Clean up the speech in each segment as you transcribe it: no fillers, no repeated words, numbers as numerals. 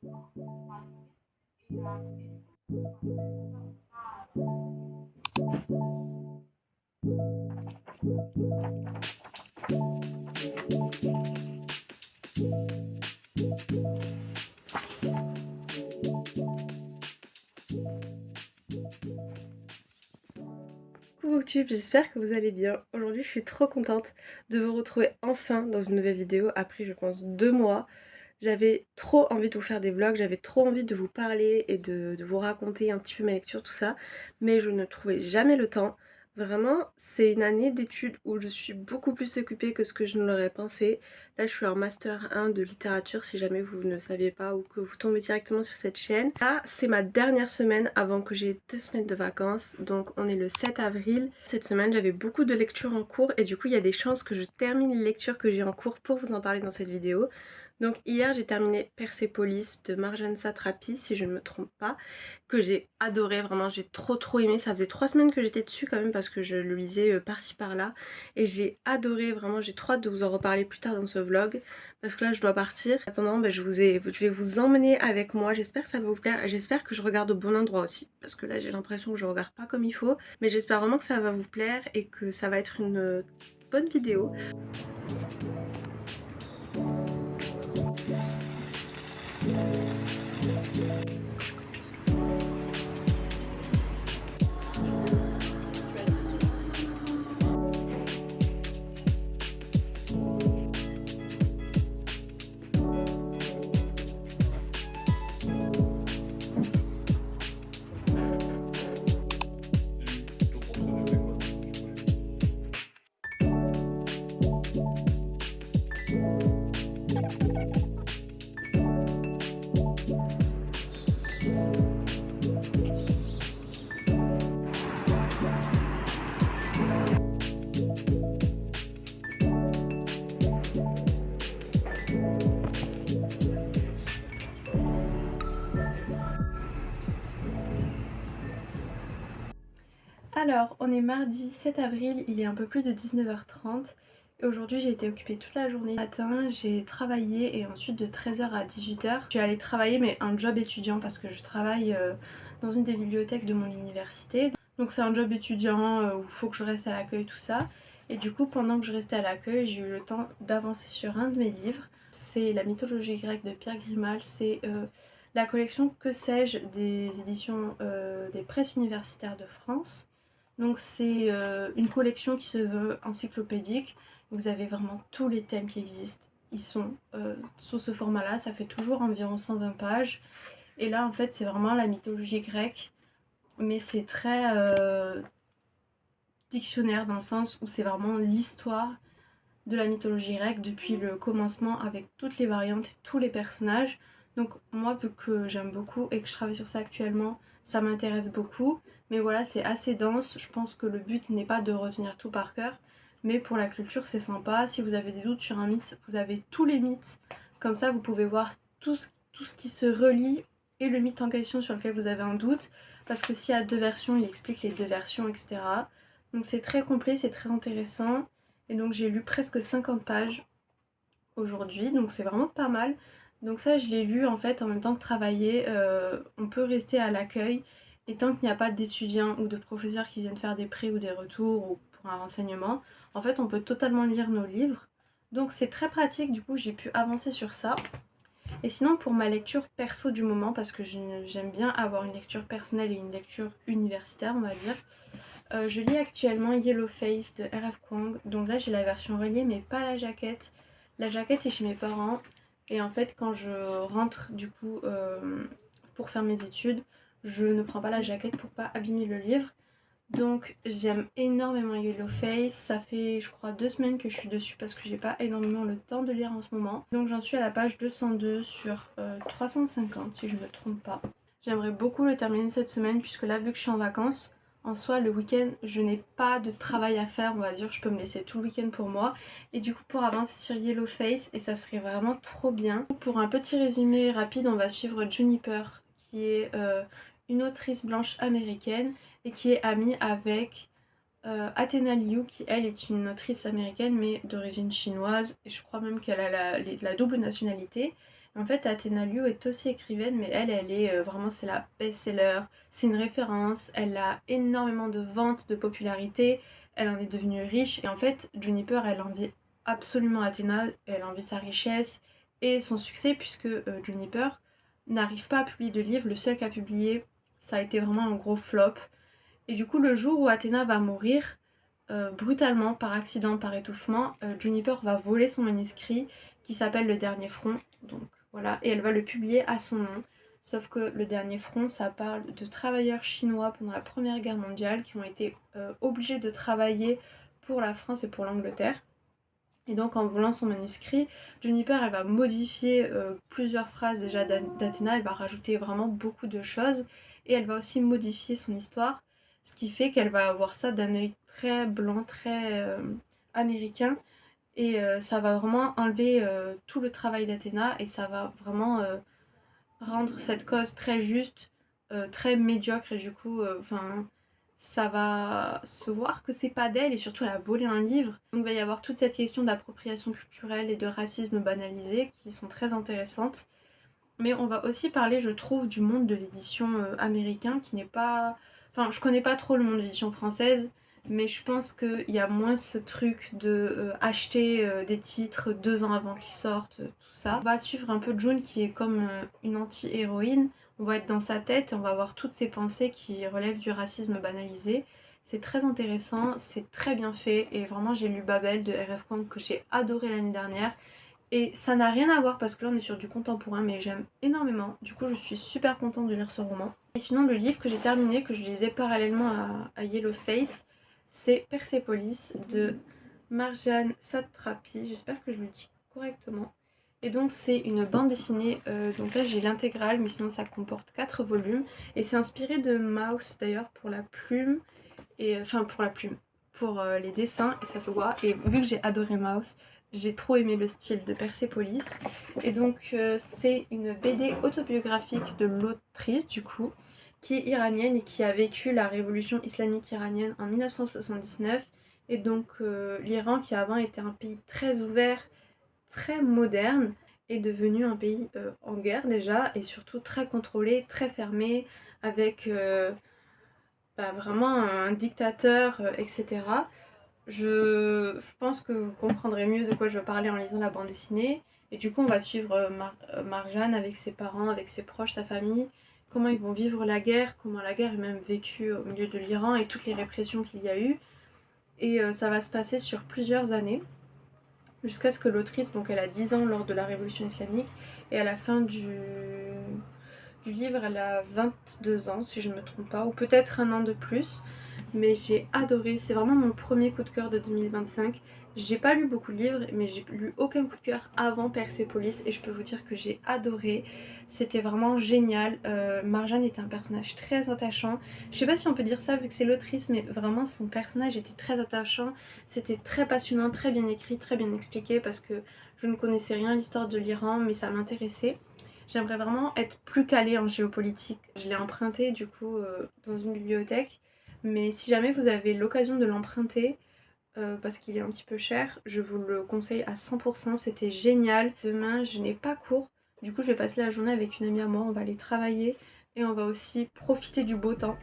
Coucou YouTube, j'espère que vous allez bien. Aujourd'hui je suis trop contente de vous retrouver enfin dans une nouvelle vidéo après je pense 2 mois. J'avais trop envie de vous faire des vlogs, j'avais trop envie de vous parler et de vous raconter un petit peu mes lectures, tout ça, mais je ne trouvais jamais le temps. Vraiment, c'est une année d'études où je suis beaucoup plus occupée que ce que je ne l'aurais pensé. Là, je suis en master 1 de littérature, si jamais vous ne saviez pas ou que vous tombez directement sur cette chaîne. Là, c'est ma dernière semaine avant que j'ai 2 semaines de vacances, donc on est le 7 avril. Cette semaine, j'avais beaucoup de lectures en cours et du coup, il y a des chances que je termine les lectures que j'ai en cours pour vous en parler dans cette vidéo. Donc hier j'ai terminé Persépolis de Marjane Satrapi, si je ne me trompe pas, que j'ai adoré, vraiment j'ai trop aimé. Ça faisait 3 semaines que j'étais dessus quand même parce que je le lisais par-ci par-là et j'ai adoré, vraiment j'ai trop hâte de vous en reparler plus tard dans ce vlog parce que là je dois partir. En attendant, je vais vous emmener avec moi, j'espère que ça va vous plaire, j'espère que je regarde au bon endroit aussi parce que là j'ai l'impression que je regarde pas comme il faut, mais j'espère vraiment que ça va vous plaire et que ça va être une bonne vidéo. Alors, on est mardi 7 avril, il est un peu plus de 19h30 et aujourd'hui j'ai été occupée toute la journée. Le matin, j'ai travaillé et ensuite de 13h à 18h, je suis allée travailler mais un job étudiant parce que je travaille dans une des bibliothèques de mon université. Donc c'est un job étudiant où il faut que je reste à l'accueil, tout ça. Et du coup, pendant que je restais à l'accueil, j'ai eu le temps d'avancer sur un de mes livres. C'est La mythologie grecque de Pierre Grimal, c'est la collection Que sais-je des éditions des presses universitaires de France. Donc c'est une collection qui se veut encyclopédique. Vous avez vraiment tous les thèmes qui existent. Ils sont sous ce format-là, ça fait toujours environ 120 pages. Et là en fait c'est vraiment la mythologie grecque, mais c'est très dictionnaire dans le sens où c'est vraiment l'histoire de la mythologie grecque depuis le commencement avec toutes les variantes et tous les personnages. Donc moi vu que j'aime beaucoup et que je travaille sur ça actuellement, ça m'intéresse beaucoup. Mais voilà, c'est assez dense, je pense que le but n'est pas de retenir tout par cœur, mais pour la culture c'est sympa. Si vous avez des doutes sur un mythe, vous avez tous les mythes, comme ça vous pouvez voir tout ce qui se relie et le mythe en question sur lequel vous avez un doute, parce que s'il y a 2 versions, il explique les 2 versions, etc. Donc c'est très complet, c'est très intéressant. Et donc j'ai lu presque 50 pages aujourd'hui, donc c'est vraiment pas mal. Donc ça je l'ai lu en fait en même temps que travailler. On peut rester à l'accueil et tant qu'il n'y a pas d'étudiants ou de professeurs qui viennent faire des prêts ou des retours ou pour un renseignement, en fait on peut totalement lire nos livres. Donc c'est très pratique, du coup j'ai pu avancer sur ça. Et sinon pour ma lecture perso du moment, parce que j'aime bien avoir une lecture personnelle et une lecture universitaire on va dire, je lis actuellement Yellow Face de R.F. Kuang. Donc là j'ai la version reliée mais pas la jaquette. La jaquette est chez mes parents et en fait quand je rentre du coup pour faire mes études, je ne prends pas la jaquette pour pas abîmer le livre. Donc j'aime énormément Yellow Face, ça fait je crois 2 semaines que je suis dessus parce que j'ai pas énormément le temps de lire en ce moment. Donc j'en suis à la page 202 sur 350 si je ne me trompe pas. J'aimerais beaucoup le terminer cette semaine puisque là vu que je suis en vacances, en soi le week-end je n'ai pas de travail à faire, on va dire, je peux me laisser tout le week-end pour moi. Et du coup pour avancer sur Yellow Face, et ça serait vraiment trop bien. Pour un petit résumé rapide, on va suivre Juniper qui est une autrice blanche américaine et qui est amie avec Athena Liu qui elle est une autrice américaine mais d'origine chinoise et je crois même qu'elle a la double nationalité. En fait, Athena Liu est aussi écrivaine, mais elle est vraiment, c'est la best-seller, c'est une référence, elle a énormément de ventes, de popularité, elle en est devenue riche. Et en fait, Juniper, elle envie absolument Athena, elle envie sa richesse et son succès, puisque Juniper n'arrive pas à publier de livre. Le seul qu'a publié, ça a été vraiment un gros flop. Et du coup, le jour où Athéna va mourir, brutalement, par accident, par étouffement, Juniper va voler son manuscrit qui s'appelle Le Dernier Front. Donc voilà, et elle va le publier à son nom. Sauf que Le Dernier Front, ça parle de travailleurs chinois pendant la Première Guerre mondiale qui ont été obligés de travailler pour la France et pour l'Angleterre. Et donc en volant son manuscrit, Juniper elle va modifier plusieurs phrases déjà d'Athéna, elle va rajouter vraiment beaucoup de choses et elle va aussi modifier son histoire, ce qui fait qu'elle va avoir ça d'un œil très blanc, très américain et ça va vraiment enlever tout le travail d'Athéna et ça va vraiment rendre cette cause très juste, très médiocre et du coup, ça va se voir que c'est pas d'elle et surtout elle a volé un livre. Donc il va y avoir toute cette question d'appropriation culturelle et de racisme banalisé qui sont très intéressantes. Mais on va aussi parler, je trouve, du monde de l'édition américain qui n'est pas... Enfin, je connais pas trop le monde de l'édition française, mais je pense qu'il y a moins ce truc de acheter des titres 2 ans avant qu'ils sortent, tout ça. On va suivre un peu June qui est comme une anti-héroïne. On va être dans sa tête et on va voir toutes ses pensées qui relèvent du racisme banalisé. C'est très intéressant, c'est très bien fait et vraiment j'ai lu Babel de R.F. Kuang que j'ai adoré l'année dernière. Et ça n'a rien à voir parce que là on est sur du contemporain mais j'aime énormément. Du coup je suis super contente de lire ce roman. Et sinon le livre que j'ai terminé, que je lisais parallèlement à Yellow Face, c'est Persepolis de Marjane Satrapi. J'espère que je le dis correctement. Et donc c'est une bande dessinée, donc là j'ai l'intégrale mais sinon ça comporte 4 volumes. Et c'est inspiré de Mouse d'ailleurs pour la plume, et enfin pour la plume, pour les dessins et ça se voit. Et vu que j'ai adoré Mouse, j'ai trop aimé le style de Persepolis. Et donc c'est une BD autobiographique de l'autrice du coup, qui est iranienne et qui a vécu la révolution islamique iranienne en 1979. Et donc l'Iran qui avant était un pays très ouvert, très moderne, est devenu un pays en guerre déjà et surtout très contrôlé, très fermé, avec vraiment un dictateur, etc. Je pense que vous comprendrez mieux de quoi je veux parler en lisant la bande dessinée. Et du coup, on va suivre Marjane avec ses parents, avec ses proches, sa famille, comment ils vont vivre la guerre, comment la guerre est même vécue au milieu de l'Iran et toutes les répressions qu'il y a eu. Et ça va se passer sur plusieurs années, jusqu'à ce que l'autrice, donc elle a 10 ans lors de la révolution islamique, et à la fin du livre, elle a 22 ans, si je ne me trompe pas, ou peut-être un an de plus. Mais j'ai adoré, c'est vraiment mon premier coup de cœur de 2025. J'ai pas lu beaucoup de livres, mais j'ai lu aucun coup de cœur avant Persepolis et je peux vous dire que j'ai adoré. C'était vraiment génial. Marjane était un personnage très attachant. Je sais pas si on peut dire ça vu que c'est l'autrice, mais vraiment son personnage était très attachant. C'était très passionnant, très bien écrit, très bien expliqué parce que je ne connaissais rien à l'histoire de l'Iran, mais ça m'intéressait. J'aimerais vraiment être plus calée en géopolitique. Je l'ai emprunté du coup dans une bibliothèque. Mais si jamais vous avez l'occasion de l'emprunter, parce qu'il est un petit peu cher, je vous le conseille à 100%, c'était génial. Demain, je n'ai pas cours, du coup je vais passer la journée avec une amie à moi, on va aller travailler et on va aussi profiter du beau temps.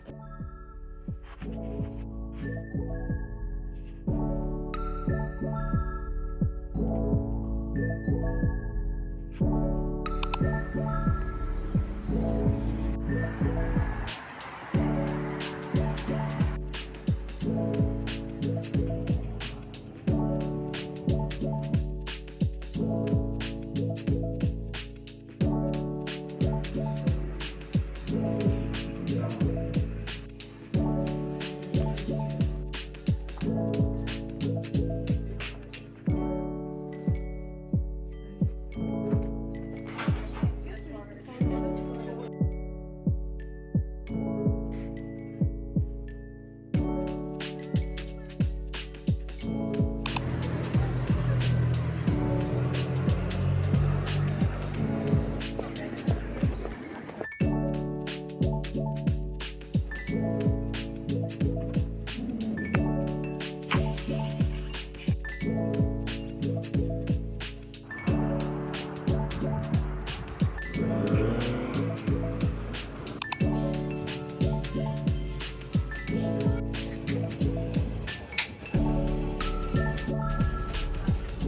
Et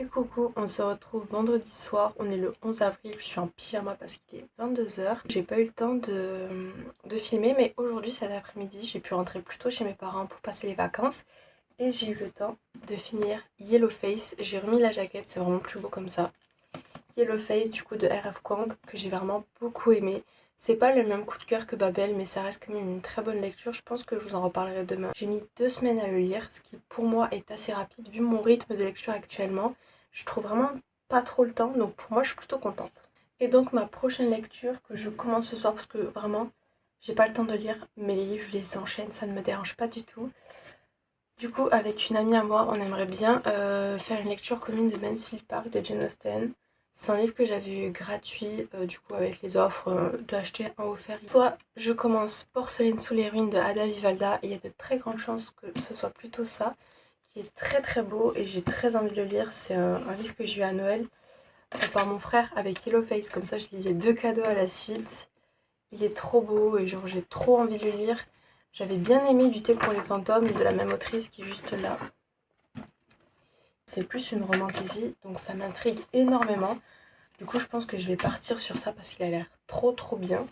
coucou, on se retrouve vendredi soir, on est le 11 avril, je suis en pyjama parce qu'il est 22 h. J'ai pas eu le temps de filmer, mais aujourd'hui cet après-midi j'ai pu rentrer plus tôt chez mes parents pour passer les vacances et j'ai eu le temps de finir Yellowface. J'ai remis la jaquette, c'est vraiment plus beau comme ça. Yellowface du coup de R.F. Kuang que j'ai vraiment beaucoup aimé. C'est pas le même coup de cœur que Babel, mais ça reste quand même une très bonne lecture. Je pense que je vous en reparlerai demain. J'ai mis 2 semaines à le lire, ce qui pour moi est assez rapide vu mon rythme de lecture actuellement. Je trouve vraiment pas trop le temps, donc pour moi je suis plutôt contente. Et donc ma prochaine lecture que je commence ce soir, parce que vraiment j'ai pas le temps de lire mes livres, je les enchaîne, ça ne me dérange pas du tout. Du coup avec une amie à moi, on aimerait bien faire une lecture commune de Mansfield Park de Jane Austen. C'est un livre que j'avais eu gratuit, du coup avec les offres d'acheter un offert. Soit je commence Porcelaine sous les ruines de Ada Vivalda, et il y a de très grandes chances que ce soit plutôt ça, qui est très très beau et j'ai très envie de le lire. C'est un livre que j'ai eu à Noël par mon frère avec Yellowface, comme ça je lis les 2 cadeaux à la suite. Il est trop beau et genre j'ai trop envie de le lire. J'avais bien aimé Du thé pour les fantômes de la même autrice qui est juste là. C'est plus une romantasy, donc ça m'intrigue énormément. Du coup je pense que je vais partir sur ça parce qu'il a l'air trop trop bien.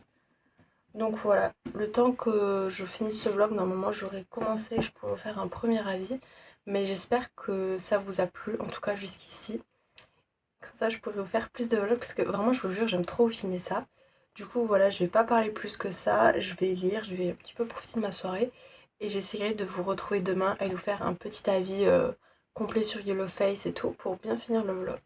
Donc voilà, le temps que je finisse ce vlog, normalement j'aurai commencé, je pourrais vous faire un premier avis. Mais j'espère que ça vous a plu, en tout cas jusqu'ici. Comme ça je pourrais vous faire plus de vlogs parce que vraiment je vous jure j'aime trop filmer ça. Du coup voilà, je vais pas parler plus que ça, je vais lire, je vais un petit peu profiter de ma soirée. Et j'essaierai de vous retrouver demain et de vous faire un petit avis complet sur Yellowface et tout pour bien finir le vlog.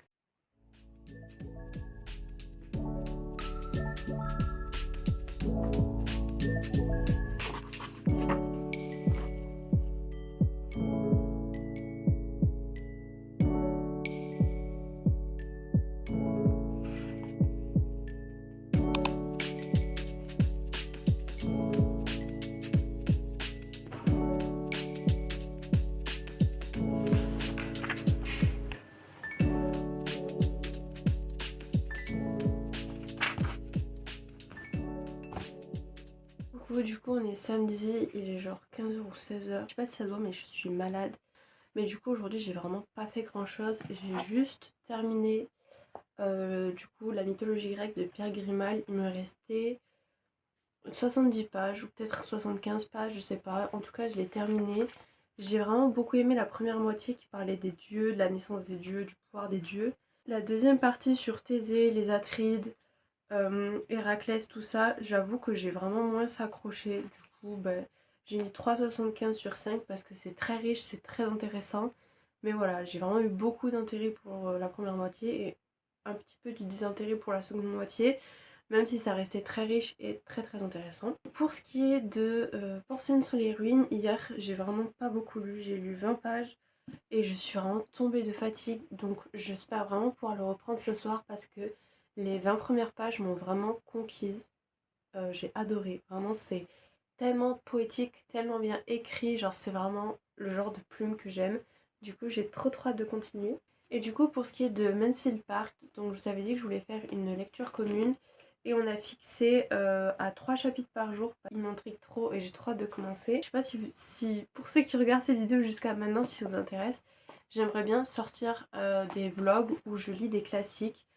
Du coup on est samedi, il est genre 15 h ou 16 h. Je sais pas si ça doit mais je suis malade. Mais du coup aujourd'hui j'ai vraiment pas fait grand chose. J'ai juste terminé du coup la mythologie grecque de Pierre Grimal. Il me restait 70 pages ou peut-être 75 pages, je sais pas. En tout cas je l'ai terminé. J'ai vraiment beaucoup aimé la première moitié qui parlait des dieux, de la naissance des dieux, du pouvoir des dieux. La deuxième partie sur Thésée, les Atrides, Héraclès, tout ça, j'avoue que j'ai vraiment moins s'accroché. Du coup, ben, j'ai mis 3,75 sur 5 parce que c'est très riche, c'est très intéressant. Mais voilà, j'ai vraiment eu beaucoup d'intérêt pour la première moitié et un petit peu du désintérêt pour la seconde moitié, même si ça restait très riche et très très intéressant. Pour ce qui est de Porcelaine sous les ruines, hier, j'ai vraiment pas beaucoup lu, j'ai lu 20 pages. Et je suis vraiment tombée de fatigue, donc j'espère vraiment pouvoir le reprendre ce soir parce que les 20 premières pages m'ont vraiment conquise. J'ai adoré, vraiment c'est tellement poétique, tellement bien écrit, genre c'est vraiment le genre de plume que j'aime. Du coup j'ai trop hâte de continuer. Et du coup pour ce qui est de Mansfield Park, donc je vous avais dit que je voulais faire une lecture commune. Et on a fixé à 3 chapitres par jour. Il m'intrigue trop et j'ai trop hâte de commencer. Je sais pas si pour ceux qui regardent ces vidéos jusqu'à maintenant, si ça vous intéresse, j'aimerais bien sortir des vlogs où je lis des classiques.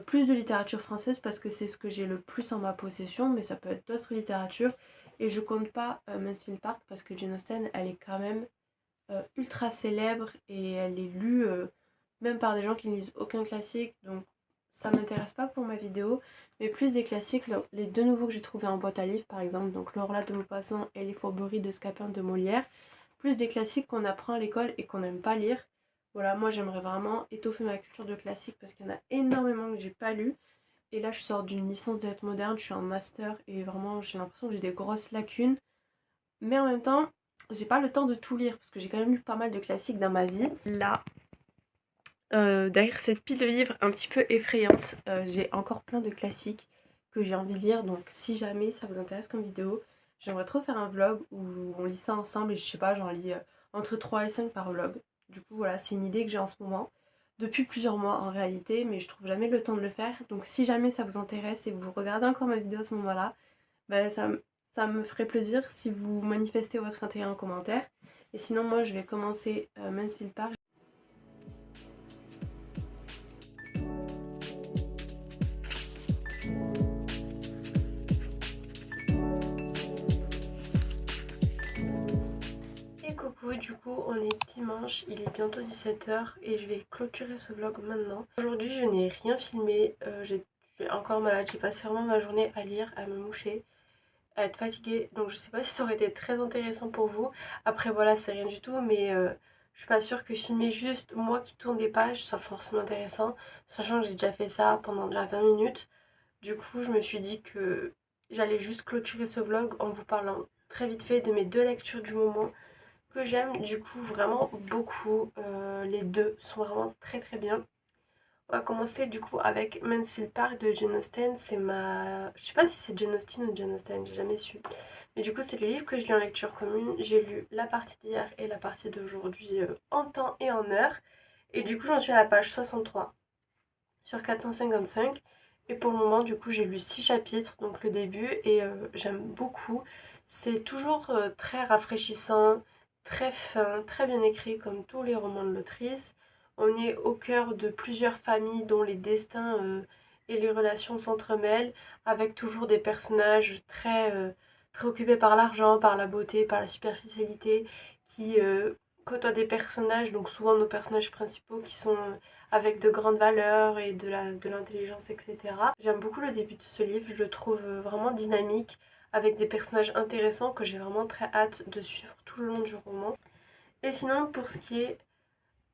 Plus de littérature française parce que c'est ce que j'ai le plus en ma possession, mais ça peut être d'autres littératures. Et je compte pas Mansfield Park parce que Jane Austen, elle est quand même ultra célèbre et elle est lue même par des gens qui ne lisent aucun classique. Donc ça m'intéresse pas pour ma vidéo, mais plus des classiques, les 2 nouveaux que j'ai trouvés en boîte à livres par exemple, donc L'Orla de Maupassant et Les Fourberies de Scapin de Molière, plus des classiques qu'on apprend à l'école et qu'on n'aime pas lire. Voilà, moi j'aimerais vraiment étoffer ma culture de classique parce qu'il y en a énormément que j'ai pas lu. Et là je sors d'une licence de lettres modernes, je suis en master et vraiment j'ai l'impression que j'ai des grosses lacunes. Mais en même temps, j'ai pas le temps de tout lire parce que j'ai quand même lu pas mal de classiques dans ma vie. Là, derrière cette pile de livres un petit peu effrayante, j'ai encore plein de classiques que j'ai envie de lire. Donc si jamais ça vous intéresse comme vidéo, j'aimerais trop faire un vlog où on lit ça ensemble et je sais pas, j'en lis entre 3 et 5 par vlog. Du coup voilà, c'est une idée que j'ai en ce moment. depuis plusieurs mois en réalité, mais je trouve jamais le temps de le faire. Donc si jamais ça vous intéresse et que vous regardez encore ma vidéo à ce moment-là, bah, ça me ferait plaisir si vous manifestez votre intérêt en commentaire. Et sinon moi je vais commencer Mansfield Park. Et coucou, du coup on est dimanche, il est bientôt 17h et je vais clôturer ce vlog maintenant. Aujourd'hui je n'ai rien filmé, je suis encore malade, j'ai passé vraiment ma journée à lire, à me moucher, à être fatiguée, donc je sais pas si ça aurait été très intéressant pour vous. Après voilà, c'est rien du tout, mais je suis pas sûre que filmer juste moi qui tourne des pages soit forcément intéressant, sachant que j'ai déjà fait ça pendant déjà 20 minutes. Du coup je me suis dit que j'allais juste clôturer ce vlog en vous parlant très vite fait de mes deux lectures du moment que j'aime du coup vraiment beaucoup. Les deux sont vraiment très très bien. On va commencer du coup avec Mansfield Park de Jane Austen. C'est ma... Je sais pas si c'est Jane Austen ou Jane Austen, j'ai jamais su. Mais du coup c'est le livre que je lis en lecture commune. J'ai lu la partie d'hier et la partie d'aujourd'hui en temps et en heure. Et du coup j'en suis à la page 63 sur 455. Et pour le moment du coup j'ai lu 6 chapitres, donc le début, et j'aime beaucoup. C'est toujours très rafraîchissant, très fin, très bien écrit comme tous les romans de l'autrice. On est au cœur de plusieurs familles dont les destins et les relations s'entremêlent, avec toujours des personnages très préoccupés par l'argent, par la beauté, par la superficialité, qui côtoient des personnages, donc souvent nos personnages principaux, qui sont avec de grandes valeurs et de l'intelligence, etc. J'aime beaucoup le début de ce livre, je le trouve vraiment dynamique, avec des personnages intéressants que j'ai vraiment très hâte de suivre tout le long du roman. Et sinon, pour ce qui est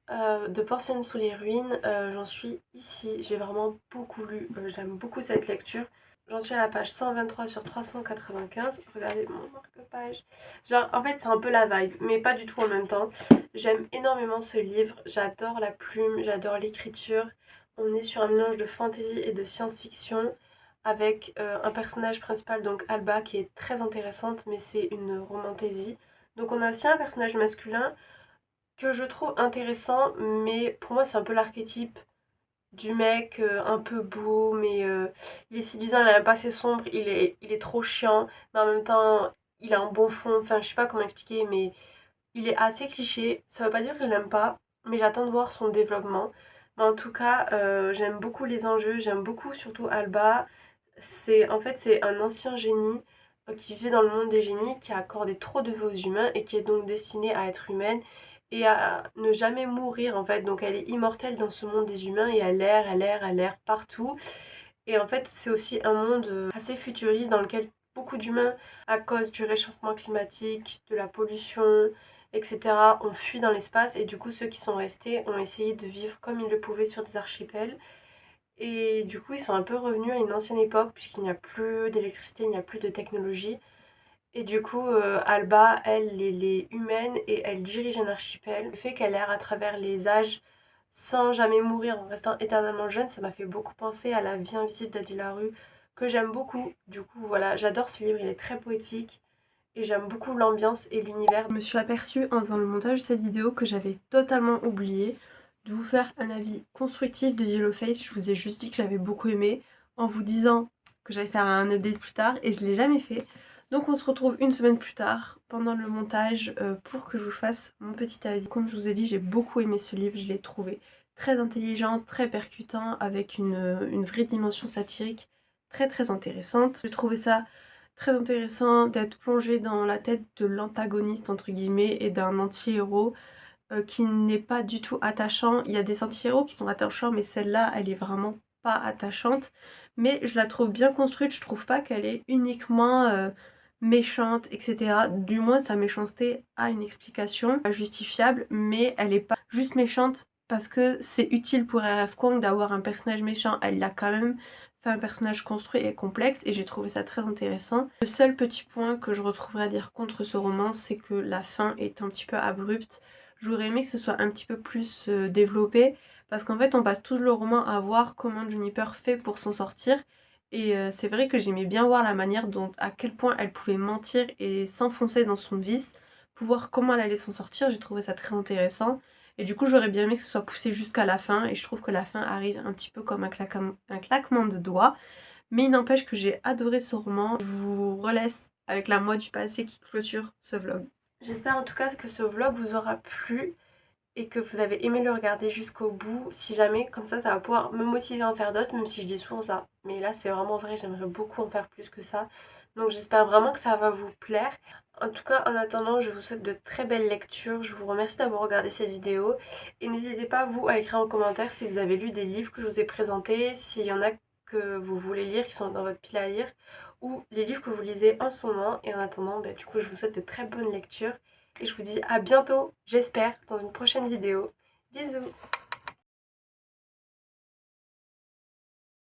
de Porcelaine sous les ruines, j'en suis ici. J'ai vraiment beaucoup lu, j'aime beaucoup cette lecture. J'en suis à la page 123 sur 395. Regardez mon marque-page. Genre, en fait, c'est un peu la vibe, mais pas du tout en même temps. J'aime énormément ce livre. J'adore la plume, j'adore l'écriture. On est sur un mélange de fantasy et de science-fiction avec un personnage principal, donc Alba, qui est très intéressante, mais c'est une romantaisie. Donc on a aussi un personnage masculin que je trouve intéressant, mais pour moi c'est un peu l'archétype du mec un peu beau, mais il est séduisant, il a un passé sombre, il est trop chiant, mais en même temps il a un bon fond, enfin je sais pas comment expliquer, mais il est assez cliché. Ça veut pas dire que je l'aime pas, mais j'attends de voir son développement. Mais en tout cas, j'aime beaucoup les enjeux, j'aime beaucoup surtout Alba. C'est un ancien génie qui vit dans le monde des génies, qui a accordé trop de vœux aux humains et qui est donc destinée à être humaine et à ne jamais mourir en fait. Donc elle est immortelle dans ce monde des humains et elle erre partout. Et en fait, c'est aussi un monde assez futuriste dans lequel beaucoup d'humains, à cause du réchauffement climatique, de la pollution, etc., ont fui dans l'espace. Et du coup, ceux qui sont restés ont essayé de vivre comme ils le pouvaient sur des archipels. Et du coup, ils sont un peu revenus à une ancienne époque, puisqu'il n'y a plus d'électricité, il n'y a plus de technologie. Et du coup, Alba, elle est humaine et elle dirige un archipel. Le fait qu'elle erre à travers les âges sans jamais mourir en restant éternellement jeune, ça m'a fait beaucoup penser à La vie invisible d'Adil Larue, que j'aime beaucoup. Du coup, voilà, j'adore ce livre, il est très poétique et j'aime beaucoup l'ambiance et l'univers. Je me suis aperçue en faisant le montage de cette vidéo que j'avais totalement oublié de vous faire un avis constructif de Yellowface. Je vous ai juste dit que j'avais beaucoup aimé en vous disant que j'allais faire un update plus tard et je l'ai jamais fait. Donc on se retrouve une semaine plus tard pendant le montage pour que je vous fasse mon petit avis. Comme je vous ai dit, j'ai beaucoup aimé ce livre, je l'ai trouvé très intelligent, très percutant, avec une vraie dimension satirique très très intéressante. J'ai trouvé ça très intéressant d'être plongé dans la tête de l'antagoniste entre guillemets et d'un anti-héros qui n'est pas du tout attachant. Il y a des anti-héros qui sont attachants, mais celle-là, elle est vraiment pas attachante. Mais je la trouve bien construite, je trouve pas qu'elle est uniquement méchante, etc. Du moins, sa méchanceté a une explication justifiable, mais elle est pas juste méchante parce que c'est utile pour RF Kong d'avoir un personnage méchant. Elle l'a quand même fait un personnage construit et complexe, et j'ai trouvé ça très intéressant. Le seul petit point que je retrouverais à dire contre ce roman, c'est que la fin est un petit peu abrupte. J'aurais aimé que ce soit un petit peu plus développé, parce qu'en fait on passe tout le roman à voir comment Juniper fait pour s'en sortir, et c'est vrai que j'aimais bien voir la manière dont, à quel point elle pouvait mentir et s'enfoncer dans son vice pour voir comment elle allait s'en sortir. J'ai trouvé ça très intéressant, Et du coup j'aurais bien aimé que ce soit poussé jusqu'à la fin et je trouve que la fin arrive un petit peu comme un claquement de doigts. Mais il n'empêche que j'ai adoré ce roman. Je vous relaisse avec la moi du passé qui clôture ce vlog. J'espère en tout cas que ce vlog vous aura plu et que vous avez aimé le regarder jusqu'au bout. Si jamais, comme ça va pouvoir me motiver à en faire d'autres, même si je dis souvent ça. Mais là c'est vraiment vrai, j'aimerais beaucoup en faire plus que ça. Donc j'espère vraiment que ça va vous plaire. En tout cas, en attendant, je vous souhaite de très belles lectures. Je vous remercie d'avoir regardé cette vidéo. Et n'hésitez pas, vous, à écrire en commentaire si vous avez lu des livres que je vous ai présentés, s'il y en a que vous voulez lire, qui sont dans votre pile à lire, ou les livres que vous lisez en ce moment. Et en attendant, du coup, je vous souhaite de très bonnes lectures. Et je vous dis à bientôt, j'espère, dans une prochaine vidéo. Bisous!